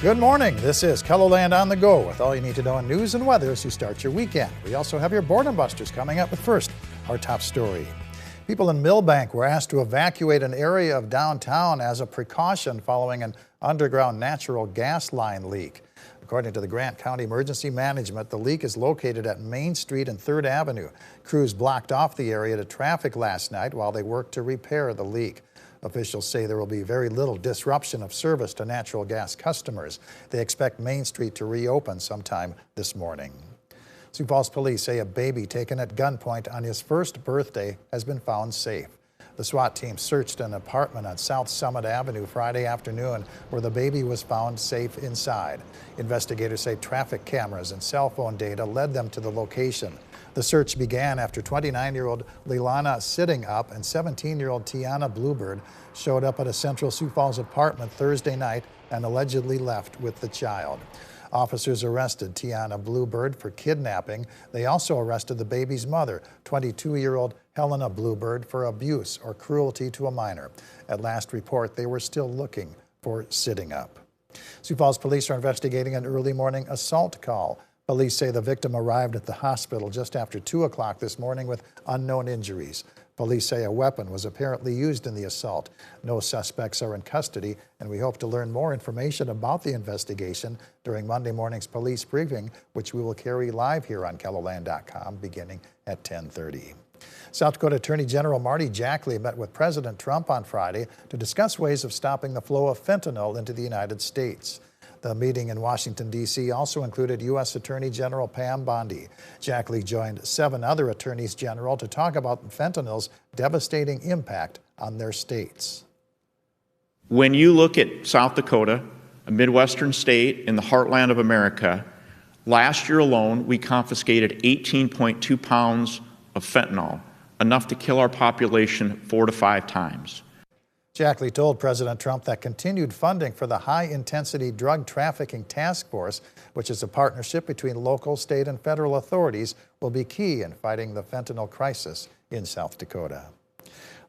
Good morning. This is KELOLAND On The Go with all you need to know in news and weather as you start your weekend. We also have your boredom busters coming up, but first, our top story. People in Millbank were asked to evacuate an area of downtown as a precaution following an underground natural gas line leak. According to the Grant County Emergency Management, the leak is located at Main Street and 3rd Avenue. Crews blocked off the area to traffic last night while they worked to repair the leak. Officials say there will be very little disruption of service to natural gas customers. They expect Main Street to reopen sometime this morning. Sioux Falls police say a baby taken at gunpoint on his first birthday has been found safe. The SWAT team searched an apartment on South Summit Avenue Friday afternoon where the baby was found safe inside. Investigators say traffic cameras and cell phone data led them to the location. The search began after 29-year-old Leilana Sitting Up and 17-year-old Tiana Bluebird showed up at a Central Sioux Falls apartment Thursday night and allegedly left with the child. Officers arrested Tiana Bluebird for kidnapping. They also arrested the baby's mother, 22-year-old Helena Bluebird, for abuse or cruelty to a minor. At last report, they were still looking for Sitting Up. Sioux Falls police are investigating an early morning assault call. Police say the victim arrived at the hospital just after 2 o'clock this morning with unknown injuries. Police say a weapon was apparently used in the assault. No suspects are in custody, and we hope to learn more information about the investigation during Monday morning's police briefing, which we will carry live here on KELOLAND.com beginning at 10:30. South Dakota Attorney General Marty Jackley met with President Trump on Friday to discuss ways of stopping the flow of fentanyl into the United States. The meeting in Washington, D.C. also included U.S. Attorney General Pam Bondi. Jackley joined 7 other attorneys general to talk about fentanyl's devastating impact on their states. When you look at South Dakota, a Midwestern state in the heartland of America, last year alone we confiscated 18.2 pounds of fentanyl, enough to kill our population 4 to 5 times. Jackley told President Trump that continued funding for the High-Intensity Drug Trafficking Task Force, which is a partnership between local, state, and federal authorities, will be key in fighting the fentanyl crisis in South Dakota.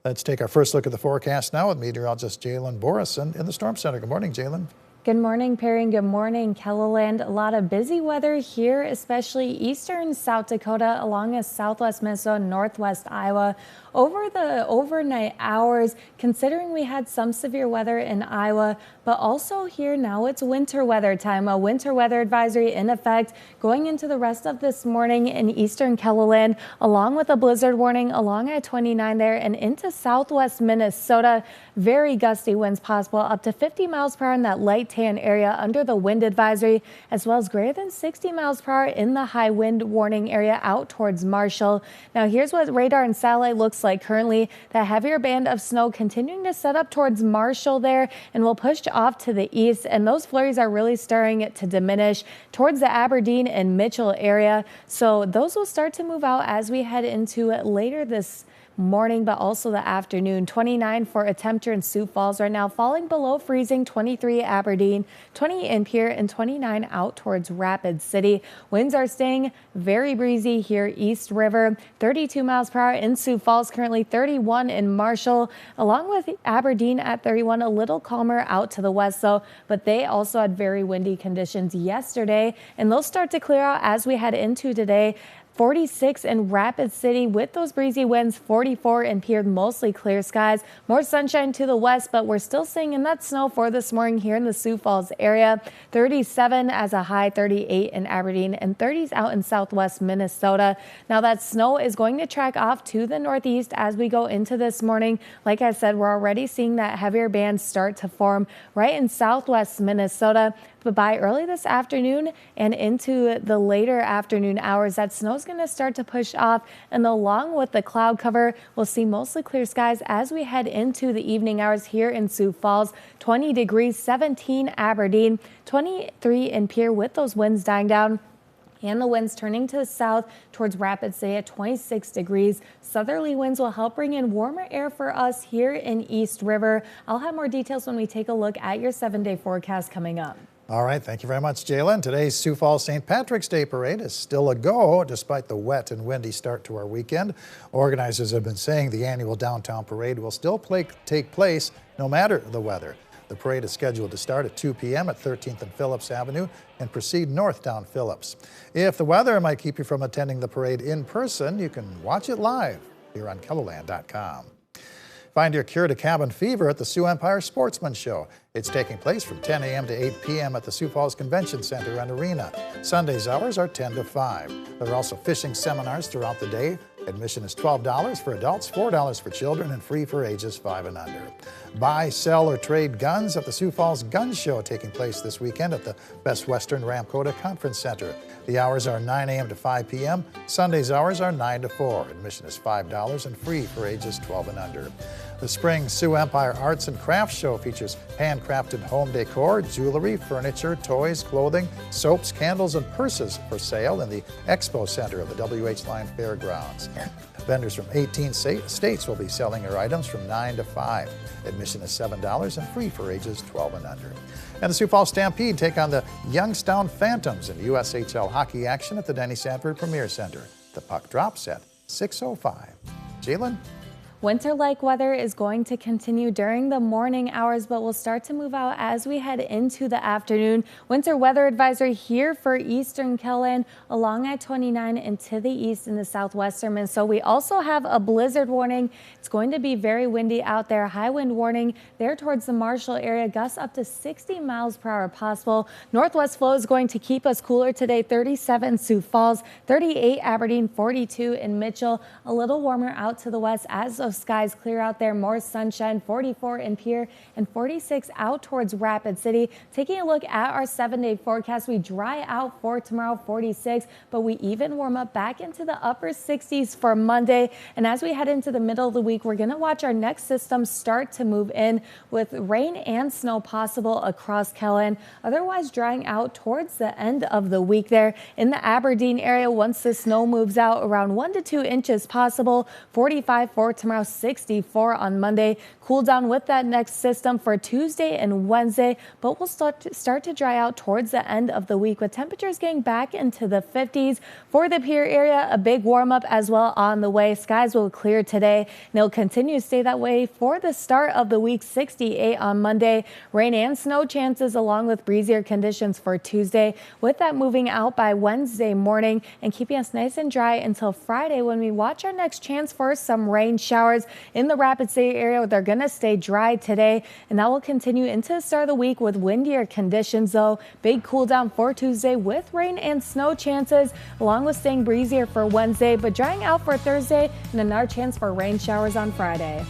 Let's take our first look at the forecast now with meteorologist Jalen Borison in the Storm Center. Good morning, Jalen. Good morning, Perry, and good morning, KELOLAND. A lot of busy weather here, especially eastern South Dakota, along with southwest Minnesota, northwest Iowa. Over the overnight hours, considering we had some severe weather in Iowa, but also here now it's winter weather time. A winter weather advisory in effect going into the rest of this morning in eastern KELOLAND, along with a blizzard warning along I-29 there and into southwest Minnesota. Very gusty winds possible, up to 50 miles per hour in that light tan area under the wind advisory, as well as greater than 60 miles per hour in the high wind warning area out towards Marshall. Now here's what radar and satellite looks like currently. That heavier band of snow continuing to set up towards Marshall there and will push off to the east, and those flurries are really starting to diminish towards the Aberdeen and Mitchell area. So those will start to move out as we head into later this morning, but also the afternoon. 29 for a temperature in Sioux Falls right now, falling below freezing. 23 Aberdeen, 20 in Pierre, and 29 out towards Rapid City. Winds are staying very breezy here East River. 32 miles per hour in Sioux Falls, currently 31 in Marshall, along with Aberdeen at 31. A little calmer out to the west though, but they also had very windy conditions yesterday, and they'll start to clear out as we head into today. 46 in Rapid City with those breezy winds, 44 in Pierre, mostly clear skies. More sunshine to the west, but we're still seeing in that snow for this morning here in the Sioux Falls area. 37 as a high, 38 in Aberdeen, and 30s out in southwest Minnesota. Now that snow is going to track off to the northeast as we go into this morning. Like I said, we're already seeing that heavier band start to form right in southwest Minnesota. But by early this afternoon and into the later afternoon hours, that snow is going to start to push off, and along with the cloud cover, we'll see mostly clear skies as we head into the evening hours here in Sioux Falls. 20 degrees, 17 Aberdeen, 23 in Pierre with those winds dying down. And the winds turning to the south towards Rapid City at 26 degrees. Southerly winds will help bring in warmer air for us here in East River. I'll have more details when we take a look at your 7-day forecast coming up. All right, thank you very much, Jalen. Today's Sioux Falls St. Patrick's Day Parade is still a go despite the wet and windy start to our weekend. Organizers have been saying the annual downtown parade will still take place no matter the weather. The parade is scheduled to start at 2 p.m. at 13th and Phillips Avenue and proceed north down Phillips. If the weather might keep you from attending the parade in person, you can watch it live here on KELOLAND.com. Find your cure to cabin fever at the Sioux Empire Sportsman Show. It's taking place from 10 a.m. to 8 p.m. at the Sioux Falls Convention Center and Arena. Sunday's hours are 10 to 5. There are also fishing seminars throughout the day. Admission is $12 for adults, $4 for children, and free for ages 5 and under. Buy, sell, or trade guns at the Sioux Falls Gun Show taking place this weekend at the Best Western Ramkota Conference Center. The hours are 9 a.m. to 5 p.m. Sunday's hours are 9 to 4. Admission is $5 and free for ages 12 and under. The Spring Sioux Empire Arts and Crafts Show features handcrafted home decor, jewelry, furniture, toys, clothing, soaps, candles, and purses for sale in the Expo Center of the W.H. Line Fairgrounds. Vendors from 18 states will be selling their items from 9 to 5. Admission is $7 and free for ages 12 and under. And the Sioux Falls Stampede take on the Youngstown Phantoms in USHL hockey action at the Denny Sanford Premier Center. The puck drops at 6:05. Jalen? Winter-like weather is going to continue during the morning hours, but will start to move out as we head into the afternoon. Winter weather advisory here for eastern KELOLAND along I-29 and to the east in the southwestern Minnesota. We also have a blizzard warning. It's going to be very windy out there. High wind warning there towards the Marshall area. Gusts up to 60 miles per hour possible. Northwest flow is going to keep us cooler today. 37 Sioux Falls, 38 Aberdeen, 42 in Mitchell. A little warmer out to the west as those skies clear out there. More sunshine, 44 in Pierre and 46 out towards Rapid City. Taking a look at our 7-day forecast, we dry out for tomorrow, 46, but we even warm up back into the upper 60s for Monday. And as we head into the middle of the week, we're going to watch our next system start to move in with rain and snow possible across KELOLAND. Otherwise drying out towards the end of the week there in the Aberdeen area. Once the snow moves out, around 1 to 2 inches possible. 45 for tomorrow, 64 on Monday. Cool down with that next system for Tuesday and Wednesday, but we'll start to dry out towards the end of the week with temperatures getting back into the 50s. For the Pierre area, a big warm up as well on the way. Skies will clear today and it'll continue to stay that way for the start of the week. 68 on Monday. Rain and snow chances along with breezier conditions for Tuesday, with that moving out by Wednesday morning and keeping us nice and dry until Friday when we watch our next chance for some rain showers in the Rapid City area. They're going to stay dry today, and that will continue into the start of the week with windier conditions, though. Big cool down for Tuesday with rain and snow chances, along with staying breezier for Wednesday, but drying out for Thursday and another chance for rain showers on Friday.